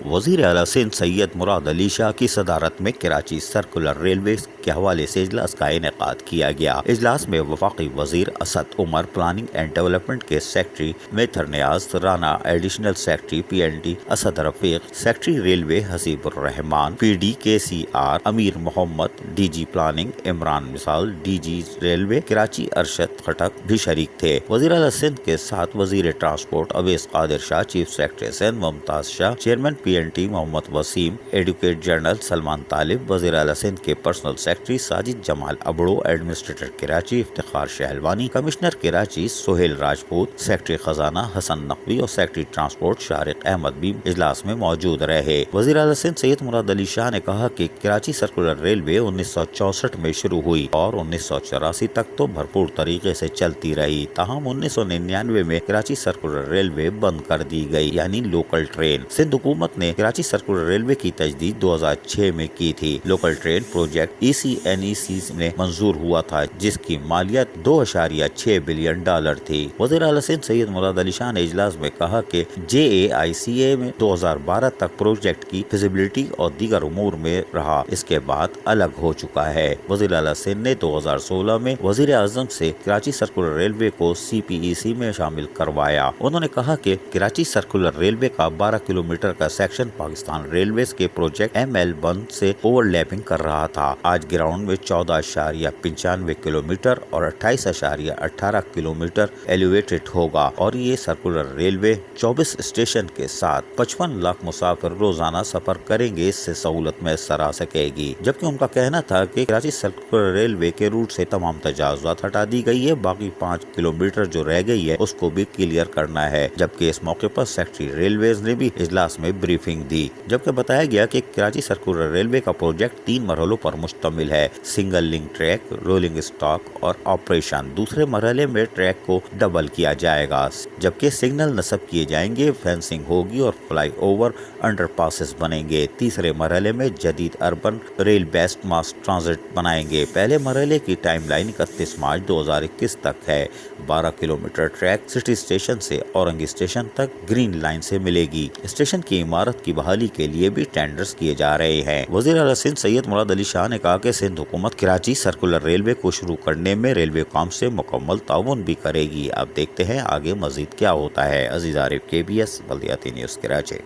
وزیر اعلیٰ سندھ سید مراد علی شاہ کی صدارت میں کراچی سرکولر ریلوے کے حوالے سے اجلاس کا انعقاد کیا گیا۔ اجلاس میں وفاقی وزیر Asad Umar, planning and development کے secretary Mathar Niaz Rana, additional secretary PND Asad Rafiq, secretary railway Haseeb ur Rehman, PD KCR Amir Muhammad, DG planning Imran Misal, DG railway Karachi Arshad Khattak بھی شریک تھے۔ وزیر اعلیٰ سندھ کے ساتھ وزیر transport Awais Qadir Shah, chief secretary Sindh Mumtaz Shah, chairman PNT Muhammad Waseem, advocate general Salman Talib, وزیر اعلیٰ سندھ کے پرسنل سیکرٹری ساجد جمال Abro, administrator Karachi Iftikhar Shahlwani, commissioner Karachi Sohail Rajput, secretary خزانہ حسن نقوی اور سیکرٹری ٹرانسپورٹ شارق احمد بھی اجلاس میں موجود رہے۔ وزیر اعلیٰ سندھ سید مراد علی شاہ نے کہا کہ کراچی سرکولر ریلوے 1964 میں شروع ہوئی اور 1984 تک تو بھرپور طریقے سے چلتی رہی، تاہم 1999 میں کراچی سرکولر ریلوے بند کر دی گئی، یعنی لوکل ٹرین۔ سندھ حکومت نے کراچی سرکولر ریلوے کی تجدید 2006 میں کی تھی۔ لوکل ٹرین پروجیکٹ ECNEC میں منظور ہوا تھا، جس کی مالیت $2.6 بلین تھی۔ وزیر اعلیٰ سندھ سید مراد علی شاہ نے اجلاس میں کہا کہ JAICA میں 2012 تک پروجیکٹ کی فیزیبلٹی اور دیگر امور میں رہا، اس کے بعد الگ ہو چکا ہے۔ وزیر اعلیٰ سندھ نے 2016 میں وزیر اعظم سے کراچی سرکولر ریلوے کو CPEC میں شامل کروایا۔ انہوں نے کہا کہ کراچی سرکولر ریلوے کا 12 کلومیٹر کا سیکشن پاکستان ریلویز کے پروجیکٹ ML1 سے اوور لیپنگ کر رہا تھا۔ آج گراؤنڈ میں 14.95 کلومیٹر اور 28.18 کلومیٹر ایلیویٹڈ ہوگا، اور یہ سرکولر ریلوے 24 اسٹیشن کے ساتھ 55 لاکھ مسافر روزانہ سفر کریں گے، اس سے سہولت میسر آ سکے گی۔ جبکہ ان کا کہنا تھا کہ کراچی سرکولر ریلوے کے روٹ سے تمام تجاوزات ہٹا دی گئی ہے، باقی 5 کلومیٹر جو رہ گئی ہے اس کو بھی کلیئر کرنا ہے۔ جبکہ اس موقع پر سیکرٹری ریلویز نے بھی اجلاس میں بریفنگ دی، جبکہ بتایا گیا کہ کراچی سرکولر ریلوے کا پروجیکٹ 3 مرحلوں پر مشتمل ہے: single link track, rolling stock اور آپریشن۔ دوسرے مرحلے میں ٹریک کو ڈبل کیا جائے گا، جبکہ سگنل نصب کیے جائیں گے، فینسنگ ہوگی اور فلائی اوور انڈر پاسز بنیں گے۔ تیسرے مرحلے میں جدید urban rail based mass transit بنائیں گے۔ پہلے مرحلے کی ٹائم لائن 31 مارچ 2021 تک ہے۔ 12 کلومیٹر ٹریک سٹی اسٹیشن سے اورنگ اسٹیشن تک گرین لائن سے ملے گی۔ اسٹیشن کی عمارت کی بحالی کے لیے بھی ٹینڈرز کیے جا رہے ہیں۔ وزیر اعلیٰ سندھ سید مراد علی شاہ نے کہا کہ سندھ حکومت کراچی سرکولر ریلوے کو شروع کرنے میں ریلوے کام سے مکمل تعاون بھی کرے گی۔ اب دیکھتے ہیں آگے مزید کیا ہوتا ہے۔ عزیز عارف، KBS بلدیاتی نیوز کراچی۔